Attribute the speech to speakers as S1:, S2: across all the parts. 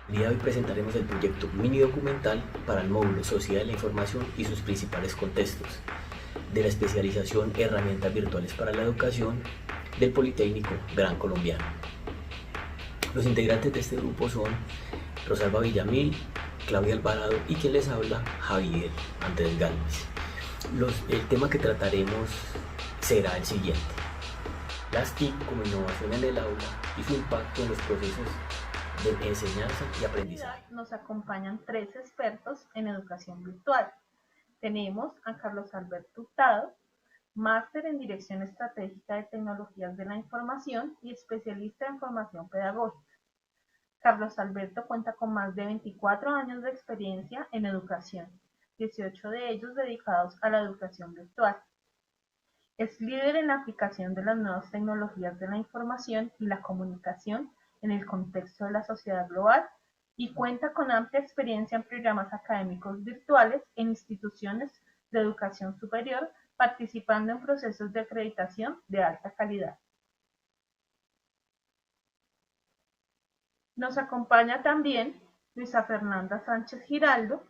S1: El día de hoy presentaremos el proyecto mini documental para el módulo Sociedad de la Información y sus principales contextos, de la especialización Herramientas Virtuales para la Educación del Politécnico Gran Colombiano. Los integrantes de este grupo son Rosalba Villamil, Claudia Alvarado y quien les habla, Javier Andrés Galvez. El tema que trataremos será el siguiente: las TIC como innovación en el aula y su impacto en los procesos de enseñanza y aprendizaje.
S2: Nos acompañan tres expertos en educación virtual. Tenemos a Carlos Alberto Hurtado, máster en Dirección Estratégica de Tecnologías de la Información y especialista en formación pedagógica. Carlos Alberto cuenta con más de 24 años de experiencia en educación, 18 de ellos dedicados a la educación virtual. Es líder en la aplicación de las nuevas tecnologías de la información y la comunicación en el contexto de la sociedad global y cuenta con amplia experiencia en programas académicos virtuales en instituciones de educación superior, participando en procesos de acreditación de alta calidad. Nos acompaña también Luisa Fernanda Sánchez Giraldo,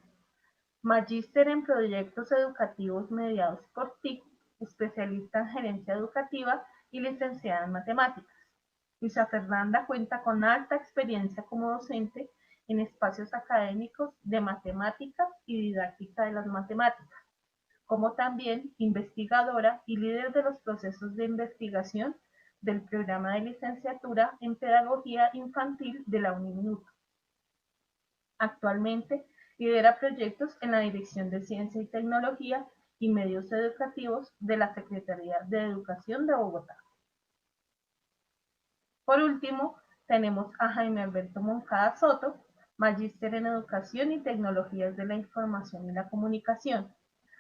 S2: magíster en proyectos educativos mediados por TIC, especialista en gerencia educativa y licenciada en matemáticas. Luisa Fernanda cuenta con alta experiencia como docente en espacios académicos de matemáticas y didáctica de las matemáticas, como también investigadora y líder de los procesos de investigación del programa de licenciatura en Pedagogía Infantil de la Uniminuto. Actualmente lidera proyectos en la Dirección de Ciencia y Tecnología y Medios Educativos de la Secretaría de Educación de Bogotá. Por último, tenemos a Jaime Alberto Moncada Soto, magíster en Educación y Tecnologías de la Información y la Comunicación.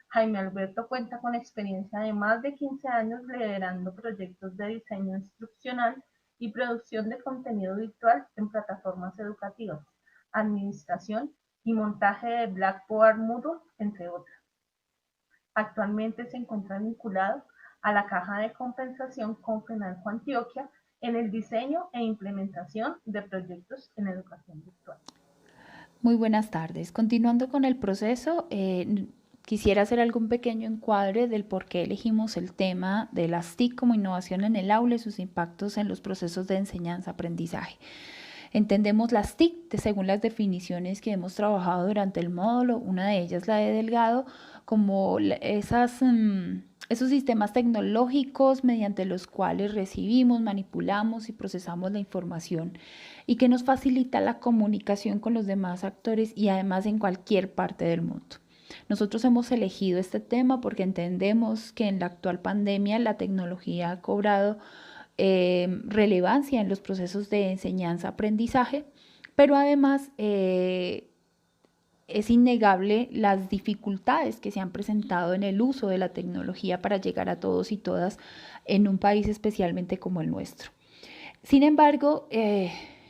S2: Jaime Alberto cuenta con experiencia de más de 15 años liderando proyectos de diseño instruccional y producción de contenido virtual en plataformas educativas, administración y montaje de Blackboard Moodle, entre otras. Actualmente se encuentra vinculado a la Caja de Compensación Confenalco Antioquia en el diseño e implementación de proyectos en educación virtual.
S3: Muy buenas tardes. Continuando con el proceso, quisiera hacer algún pequeño encuadre del por qué elegimos el tema de las TIC como innovación en el aula y sus impactos en los procesos de enseñanza-aprendizaje. Entendemos las TIC según las definiciones que hemos trabajado durante el módulo, una de ellas la de Delgado, como esos sistemas tecnológicos mediante los cuales recibimos, manipulamos y procesamos la información y que nos facilita la comunicación con los demás actores y además en cualquier parte del mundo. Nosotros hemos elegido este tema porque entendemos que en la actual pandemia la tecnología ha cobrado relevancia en los procesos de enseñanza-aprendizaje, pero además es innegable las dificultades que se han presentado en el uso de la tecnología para llegar a todos y todas en un país especialmente como el nuestro. Sin embargo,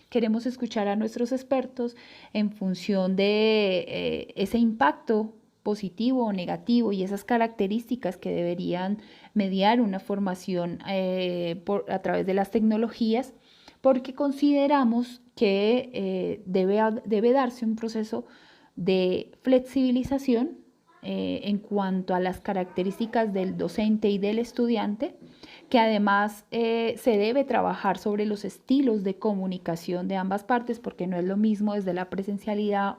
S3: queremos escuchar a nuestros expertos en función de ese impacto positivo o negativo y esas características que deberían mediar una formación a través de las tecnologías, porque consideramos que debe darse un proceso de flexibilización en cuanto a las características del docente y del estudiante, que además se debe trabajar sobre los estilos de comunicación de ambas partes, porque no es lo mismo desde la presencialidad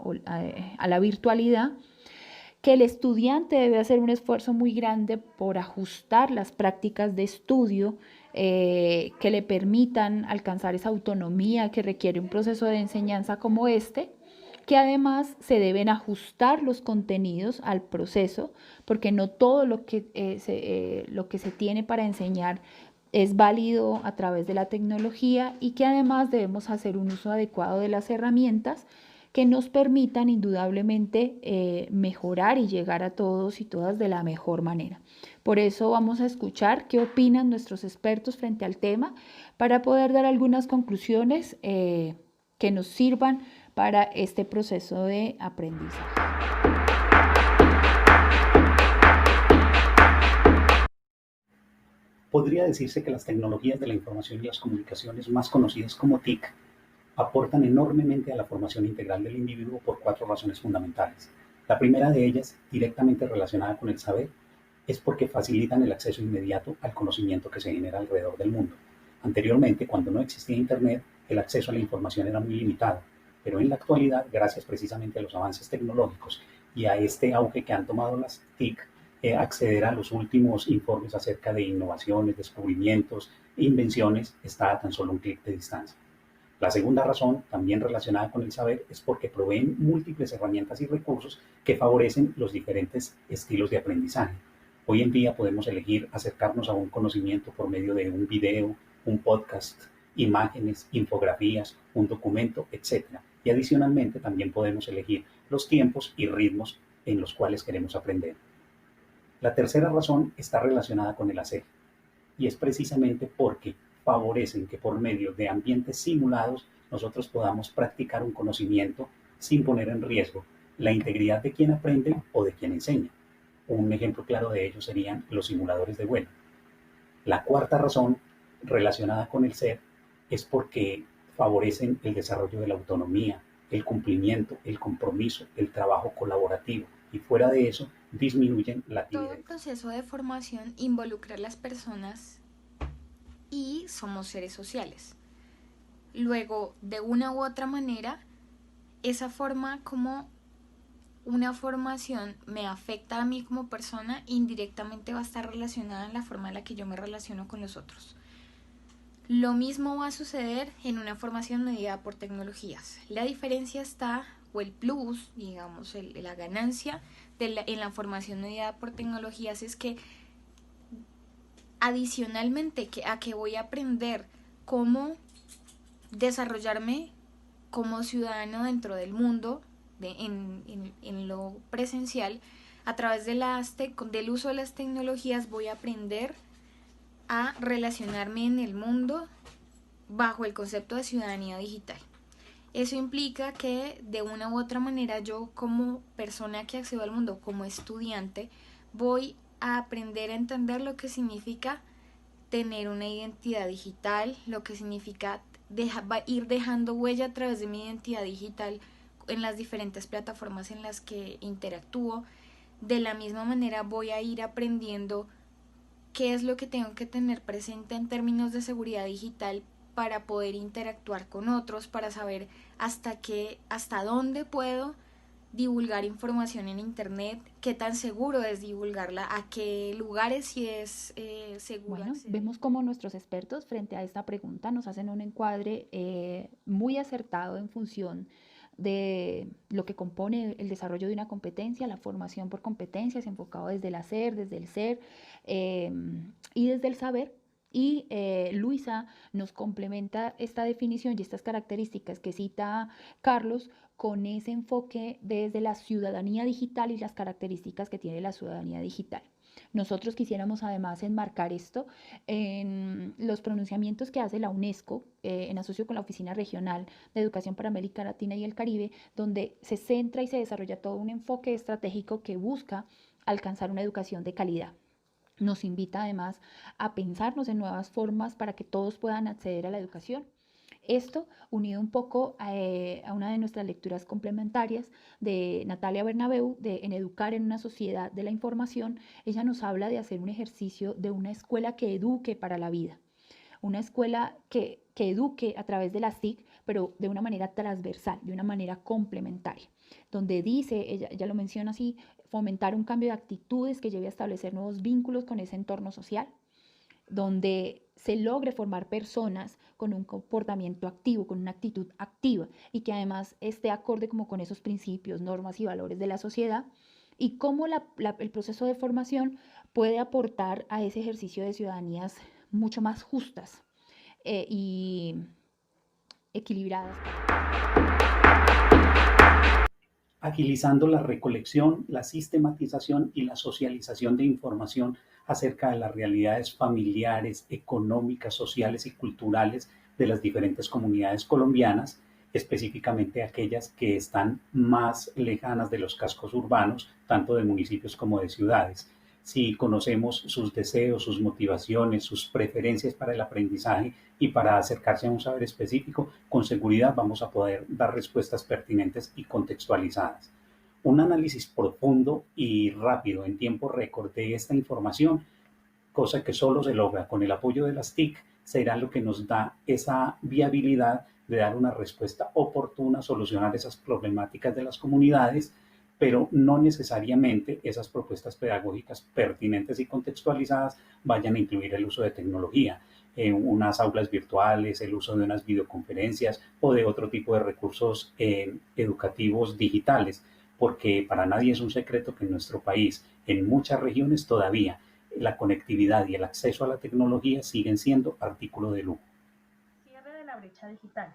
S3: a la virtualidad, que el estudiante debe hacer un esfuerzo muy grande por ajustar las prácticas de estudio que le permitan alcanzar esa autonomía que requiere un proceso de enseñanza como este, que además se deben ajustar los contenidos al proceso, porque no todo lo que se tiene para enseñar es válido a través de la tecnología y que además debemos hacer un uso adecuado de las herramientas que nos permitan indudablemente mejorar y llegar a todos y todas de la mejor manera. Por eso vamos a escuchar qué opinan nuestros expertos frente al tema para poder dar algunas conclusiones que nos sirvan para este proceso de aprendizaje.
S4: Podría decirse que las tecnologías de la información y las comunicaciones, más conocidas como TIC, aportan enormemente a la formación integral del individuo por 4 razones fundamentales. La primera de ellas, directamente relacionada con el saber, es porque facilitan el acceso inmediato al conocimiento que se genera alrededor del mundo. Anteriormente, cuando no existía Internet, el acceso a la información era muy limitado, pero en la actualidad, gracias precisamente a los avances tecnológicos y a este auge que han tomado las TIC, acceder a los últimos informes acerca de innovaciones, descubrimientos e invenciones está a tan solo un clic de distancia. La segunda razón, también relacionada con el saber, es porque proveen múltiples herramientas y recursos que favorecen los diferentes estilos de aprendizaje. Hoy en día podemos elegir acercarnos a un conocimiento por medio de un video, un podcast, imágenes, infografías, un documento, etc. Y adicionalmente también podemos elegir los tiempos y ritmos en los cuales queremos aprender. La tercera razón está relacionada con el hacer, y es precisamente porque favorecen que por medio de ambientes simulados nosotros podamos practicar un conocimiento sin poner en riesgo la integridad de quien aprende o de quien enseña. Un ejemplo claro de ello serían los simuladores de vuelo. La cuarta razón relacionada con el ser es porque favorecen el desarrollo de la autonomía, el cumplimiento, el compromiso, el trabajo colaborativo, y fuera de eso disminuyen la
S5: Todo
S4: timidez.
S5: el proceso de formación involucra a las personas y somos seres sociales. Luego, de una u otra manera, esa forma como una formación me afecta a mí como persona, indirectamente va a estar relacionada en la forma en la que yo me relaciono con los otros. Lo mismo va a suceder en una formación mediada por tecnologías. La diferencia está, o el plus, digamos, la ganancia en la formación mediada por tecnologías es que adicionalmente a que voy a aprender cómo desarrollarme como ciudadano dentro del mundo, en lo presencial, a través del uso de las tecnologías voy a aprender a relacionarme en el mundo bajo el concepto de ciudadanía digital. Eso implica que de una u otra manera yo como persona que accedo al mundo, como estudiante, voy a aprender a entender lo que significa tener una identidad digital, lo que significa ir dejando huella a través de mi identidad digital en las diferentes plataformas en las que interactúo. De la misma manera voy a ir aprendiendo qué es lo que tengo que tener presente en términos de seguridad digital para poder interactuar con otros, para saber hasta dónde puedo divulgar información en internet, qué tan seguro es divulgarla, a qué lugares si es seguro.
S3: Bueno, vemos cómo nuestros expertos frente a esta pregunta nos hacen un encuadre muy acertado en función de lo que compone el desarrollo de una competencia, la formación por competencias, enfocado desde el hacer, desde el ser y desde el saber. Y Luisa nos complementa esta definición y estas características que cita Carlos con ese enfoque desde la ciudadanía digital y las características que tiene la ciudadanía digital. Nosotros quisiéramos además enmarcar esto en los pronunciamientos que hace la UNESCO en asocio con la Oficina Regional de Educación para América Latina y el Caribe, donde se centra y se desarrolla todo un enfoque estratégico que busca alcanzar una educación de calidad. Nos invita además a pensarnos en nuevas formas para que todos puedan acceder a la educación. Esto unido un poco a una de nuestras lecturas complementarias de Natalia Bernabeu, de En Educar en una sociedad de la información. Ella nos habla de hacer un ejercicio de una escuela que eduque para la vida, una escuela que eduque a través de las TIC, pero de una manera transversal, de una manera complementaria, donde dice, ella lo menciona así, fomentar un cambio de actitudes que lleve a establecer nuevos vínculos con ese entorno social, donde se logre formar personas con un comportamiento activo, con una actitud activa y que además esté acorde como con esos principios, normas y valores de la sociedad, y cómo el proceso de formación puede aportar a ese ejercicio de ciudadanías mucho más justas y equilibradas.
S4: Agilizando la recolección, la sistematización y la socialización de información acerca de las realidades familiares, económicas, sociales y culturales de las diferentes comunidades colombianas, específicamente aquellas que están más lejanas de los cascos urbanos, tanto de municipios como de ciudades. si conocemos sus deseos, sus motivaciones, sus preferencias para el aprendizaje y para acercarse a un saber específico, con seguridad vamos a poder dar respuestas pertinentes y contextualizadas. Un análisis profundo y rápido en tiempo récord de esta información, cosa que solo se logra con el apoyo de las TIC, será lo que nos da esa viabilidad de dar una respuesta oportuna, solucionar esas problemáticas de las comunidades, pero no necesariamente esas propuestas pedagógicas pertinentes y contextualizadas vayan a incluir el uso de tecnología, unas aulas virtuales, el uso de unas videoconferencias o de otro tipo de recursos educativos digitales, porque para nadie es un secreto que en nuestro país, en muchas regiones todavía, la conectividad y el acceso a la tecnología siguen siendo artículo de lujo.
S2: Cierre de la brecha digital.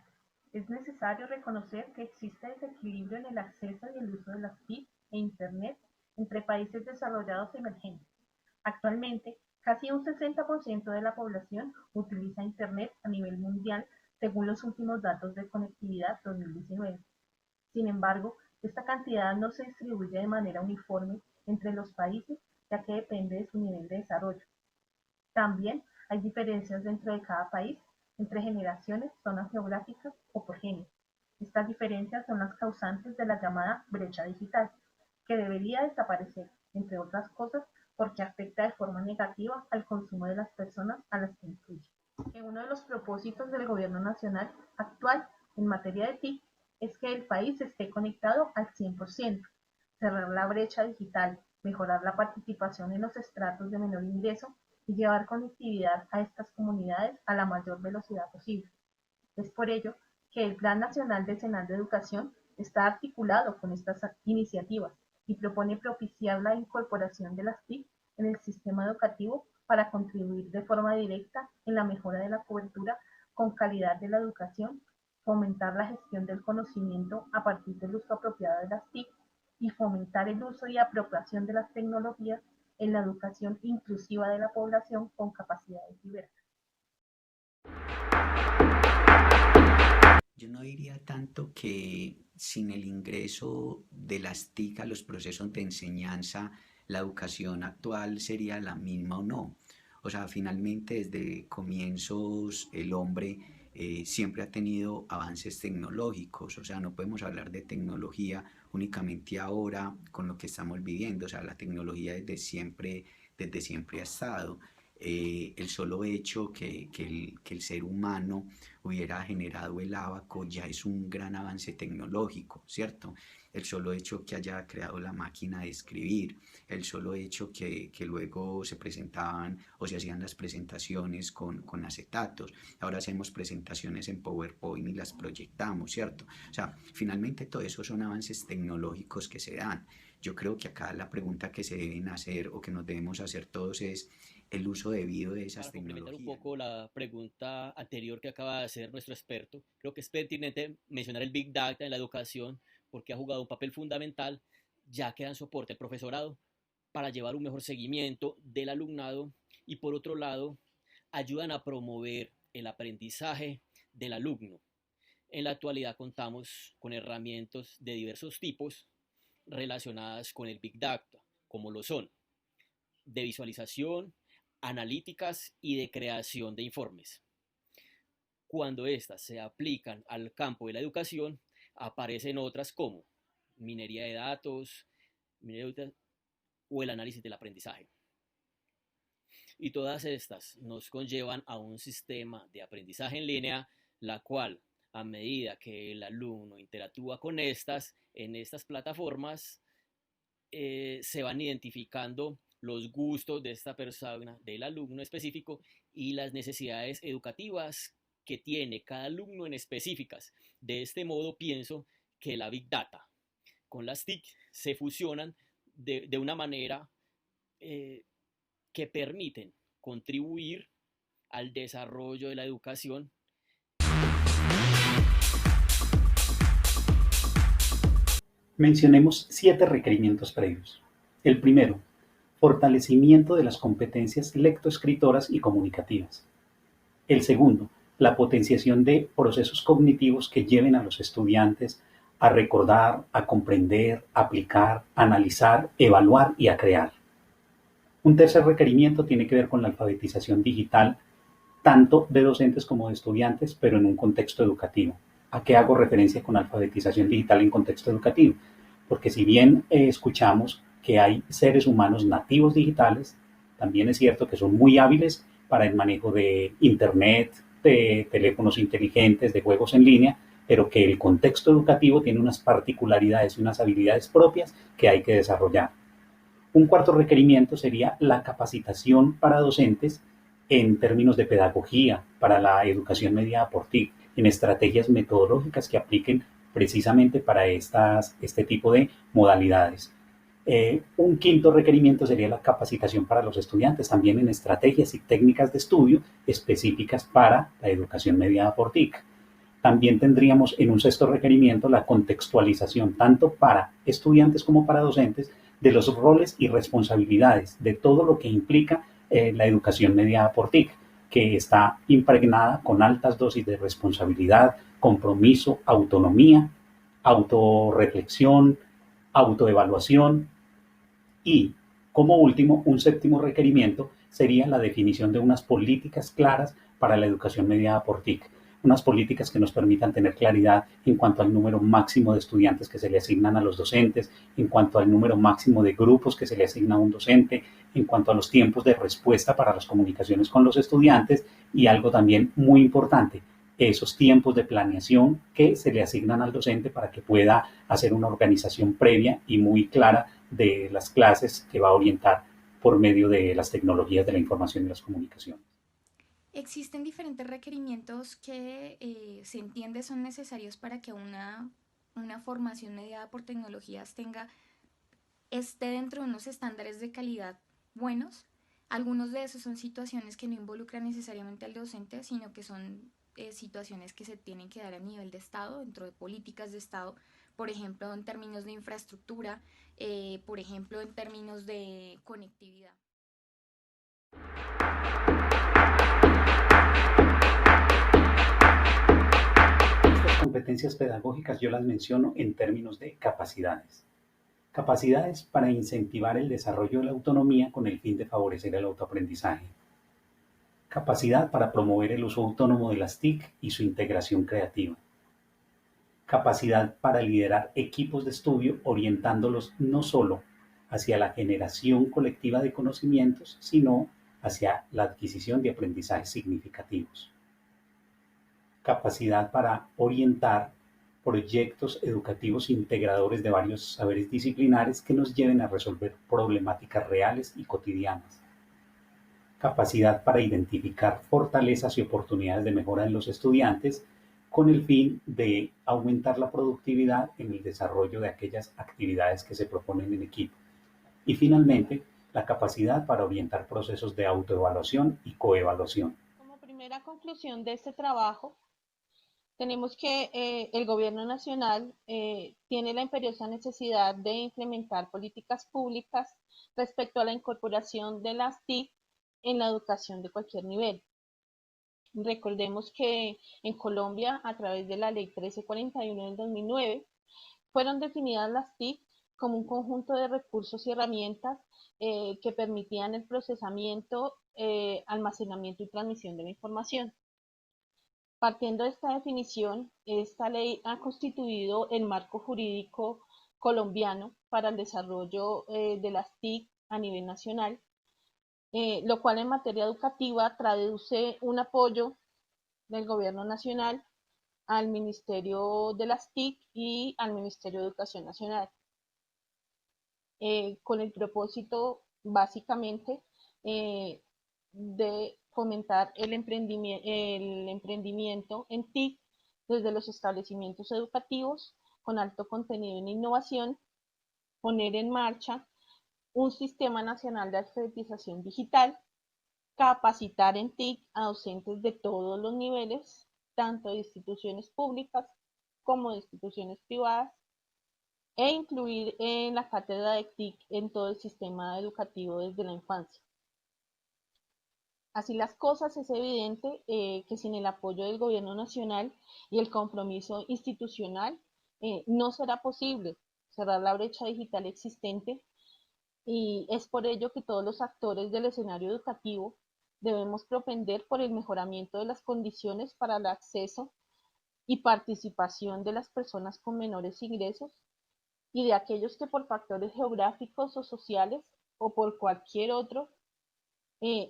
S2: Es necesario reconocer que existe desequilibrio en el acceso y el uso de las TIC e Internet entre países desarrollados y emergentes. Actualmente, casi un 60% de la población utiliza Internet a nivel mundial, según los últimos datos de Conectividad 2019. Sin embargo, esta cantidad no se distribuye de manera uniforme entre los países, ya que depende de su nivel de desarrollo. También hay diferencias dentro de cada país, entre generaciones, zonas geográficas o por género. Estas diferencias son las causantes de la llamada brecha digital, que debería desaparecer, entre otras cosas, porque afecta de forma negativa al consumo de las personas a las que influye. Uno de los propósitos del Gobierno Nacional actual en materia de TIC es que el país esté conectado al 100%, cerrar la brecha digital, mejorar la participación en los estratos de menor ingreso y llevar conectividad a estas comunidades a la mayor velocidad posible. Es por ello que el Plan Nacional Decenal de Educación está articulado con estas iniciativas y propone propiciar la incorporación de las TIC en el sistema educativo para contribuir de forma directa en la mejora de la cobertura con calidad de la educación, fomentar la gestión del conocimiento a partir del uso apropiado de las TIC y fomentar el uso y apropiación de las tecnologías en la educación inclusiva de la población con capacidades diversas.
S6: Yo no diría tanto que sin el ingreso de las TIC a los procesos de enseñanza, la educación actual sería la misma o no. O sea, finalmente desde comienzos el hombre siempre ha tenido avances tecnológicos, o sea, no podemos hablar de tecnología únicamente ahora con lo que estamos viviendo, o sea, la tecnología desde siempre ha estado. El solo hecho que el ser humano hubiera generado el ábaco ya es un gran avance tecnológico, ¿cierto? El solo hecho que haya creado la máquina de escribir, el solo hecho que luego se presentaban o se hacían las presentaciones con acetatos, ahora hacemos presentaciones en PowerPoint y las proyectamos, ¿cierto? O sea, finalmente todo eso son avances tecnológicos que se dan. Yo creo que acá la pregunta que se deben hacer o que nos debemos hacer todos es el uso debido de esas tecnologías.
S7: Para complementar un poco la pregunta anterior que acaba de hacer nuestro experto, creo que es pertinente mencionar el Big Data en la educación porque ha jugado un papel fundamental, ya que dan soporte al profesorado para llevar un mejor seguimiento del alumnado y por otro lado ayudan a promover el aprendizaje del alumno. En la actualidad contamos con herramientas de diversos tipos relacionadas con el Big Data, como lo son de visualización, analíticas y de creación de informes. Cuando éstas se aplican al campo de la educación, aparecen otras como minería de datos, o el análisis del aprendizaje. Y todas estas nos conllevan a un sistema de aprendizaje en línea, la cual, a medida que el alumno interactúa con en estas plataformas, se van identificando los gustos de esta persona, del alumno específico y las necesidades educativas que tiene cada alumno en específicas. De este modo pienso que la Big Data con las TIC se fusionan de una manera que permiten contribuir al desarrollo de la educación.
S4: Mencionemos 7 requerimientos previos. El primero, fortalecimiento de las competencias lectoescritoras y comunicativas. El segundo, la potenciación de procesos cognitivos que lleven a los estudiantes a recordar, a comprender, a aplicar, a analizar, evaluar y a crear. Un tercer requerimiento tiene que ver con la alfabetización digital, tanto de docentes como de estudiantes, pero en un contexto educativo. ¿A qué hago referencia con alfabetización digital en contexto educativo? Porque si bien escuchamos que hay seres humanos nativos digitales, también es cierto que son muy hábiles para el manejo de Internet, de teléfonos inteligentes, de juegos en línea, pero que el contexto educativo tiene unas particularidades y unas habilidades propias que hay que desarrollar. Un cuarto requerimiento sería la capacitación para docentes en términos de pedagogía, para la educación mediada por TIC, en estrategias metodológicas que apliquen precisamente para este tipo de modalidades. Un quinto requerimiento sería la capacitación para los estudiantes, también en estrategias y técnicas de estudio específicas para la educación mediada por TIC. También tendríamos en un sexto requerimiento la contextualización, tanto para estudiantes como para docentes, de los roles y responsabilidades, de todo lo que implica la educación mediada por TIC, que está impregnada con altas dosis de responsabilidad, compromiso, autonomía, autorreflexión, autoevaluación y, como último, un séptimo requerimiento sería la definición de unas políticas claras para la educación mediada por TIC, unas políticas que nos permitan tener claridad en cuanto al número máximo de estudiantes que se le asignan a los docentes, en cuanto al número máximo de grupos que se le asigna a un docente, en cuanto a los tiempos de respuesta para las comunicaciones con los estudiantes y algo también muy importante, esos tiempos de planeación que se le asignan al docente para que pueda hacer una organización previa y muy clara de las clases que va a orientar por medio de las tecnologías de la información y las comunicaciones.
S5: Existen diferentes requerimientos que se entiende son necesarios para que una formación mediada por tecnologías esté dentro de unos estándares de calidad buenos. Algunos de esos son situaciones que no involucran necesariamente al docente, sino que son situaciones que se tienen que dar a nivel de Estado, dentro de políticas de Estado, por ejemplo, en términos de infraestructura, por ejemplo, en términos de conectividad.
S4: Estas competencias pedagógicas yo las menciono en términos de capacidades. Capacidades para incentivar el desarrollo de la autonomía con el fin de favorecer el autoaprendizaje. Capacidad para promover el uso autónomo de las TIC y su integración creativa. Capacidad para liderar equipos de estudio orientándolos no solo hacia la generación colectiva de conocimientos, sino hacia la adquisición de aprendizajes significativos. Capacidad para orientar proyectos educativos integradores de varios saberes disciplinares que nos lleven a resolver problemáticas reales y cotidianas. Capacidad para identificar fortalezas y oportunidades de mejora en los estudiantes con el fin de aumentar la productividad en el desarrollo de aquellas actividades que se proponen en equipo. Y finalmente, la capacidad para orientar procesos de autoevaluación y coevaluación.
S2: Como primera conclusión de este trabajo, tenemos que el gobierno nacional tiene la imperiosa necesidad de implementar políticas públicas respecto a la incorporación de las TIC en la educación de cualquier nivel. Recordemos que en Colombia, a través de la Ley 1341 del 2009, fueron definidas las TIC como un conjunto de recursos y herramientas que permitían el procesamiento, almacenamiento y transmisión de la información. Partiendo de esta definición, esta ley ha constituido el marco jurídico colombiano para el desarrollo de las TIC a nivel nacional, lo cual en materia educativa traduce un apoyo del gobierno nacional al Ministerio de las TIC y al Ministerio de Educación Nacional, con el propósito básicamente de fomentar el emprendimiento en TIC desde los establecimientos educativos con alto contenido en innovación, poner en marcha un sistema nacional de alfabetización digital, capacitar en TIC a docentes de todos los niveles, tanto de instituciones públicas como de instituciones privadas, e incluir en la cátedra de TIC en todo el sistema educativo desde la infancia. Así las cosas, es evidente que sin el apoyo del gobierno nacional y el compromiso institucional no será posible cerrar la brecha digital existente y es por ello que todos los actores del escenario educativo debemos propender por el mejoramiento de las condiciones para el acceso y participación de las personas con menores ingresos y de aquellos que por factores geográficos o sociales o por cualquier otro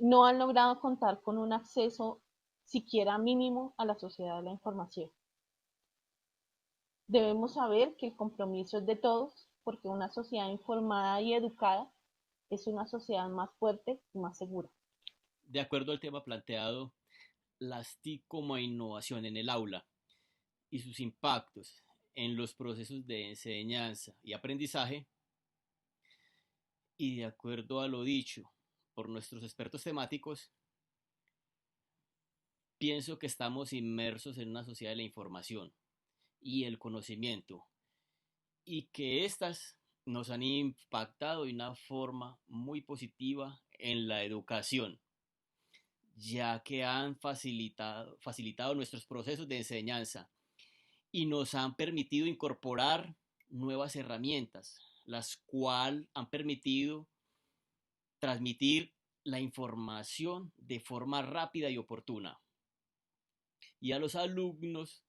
S2: no han logrado contar con un acceso siquiera mínimo a la sociedad de la información. Debemos saber que el compromiso es de todos, porque una sociedad informada y educada es una sociedad más fuerte y más segura.
S7: De acuerdo al tema planteado, las TIC como innovación en el aula y sus impactos en los procesos de enseñanza y aprendizaje, y de acuerdo a lo dicho por nuestros expertos temáticos, pienso que estamos inmersos en una sociedad de la información y el conocimiento, y que éstas nos han impactado de una forma muy positiva en la educación, ya que han facilitado nuestros procesos de enseñanza y nos han permitido incorporar nuevas herramientas, las cuales han permitido transmitir la información de forma rápida y oportuna. Y a los alumnos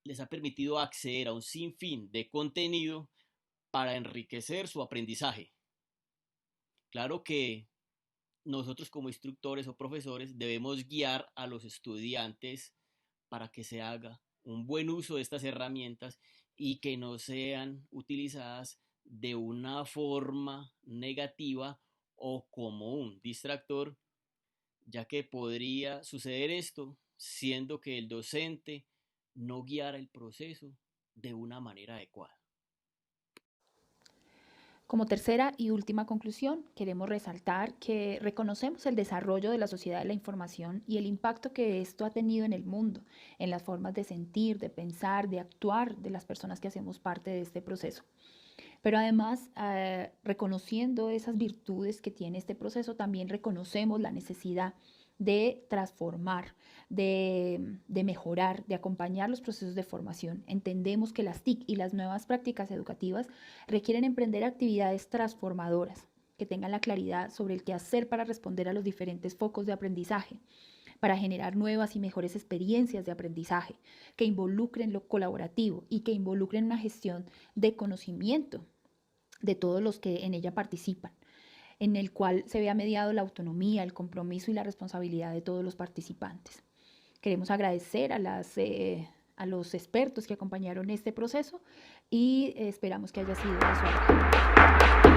S7: les ha permitido acceder a un sinfín de contenido para enriquecer su aprendizaje. Claro que nosotros como instructores o profesores debemos guiar a los estudiantes para que se haga un buen uso de estas herramientas y que no sean utilizadas de una forma negativa o como un distractor, ya que podría suceder esto siendo que el docente no guiara el proceso de una manera adecuada.
S3: Como tercera y última conclusión, queremos resaltar que reconocemos el desarrollo de la sociedad de la información y el impacto que esto ha tenido en el mundo, en las formas de sentir, de pensar, de actuar de las personas que hacemos parte de este proceso. Pero además, reconociendo esas virtudes que tiene este proceso, también reconocemos la necesidad de transformar, de mejorar, de acompañar los procesos de formación. Entendemos que las TIC y las nuevas prácticas educativas requieren emprender actividades transformadoras, que tengan la claridad sobre el qué hacer para responder a los diferentes focos de aprendizaje, para generar nuevas y mejores experiencias de aprendizaje, que involucren lo colaborativo y que involucren una gestión de conocimiento de todos los que en ella participan, en el cual se vea mediado la autonomía, el compromiso y la responsabilidad de todos los participantes. Queremos agradecer a los expertos que acompañaron este proceso y esperamos que haya sido de su agrado.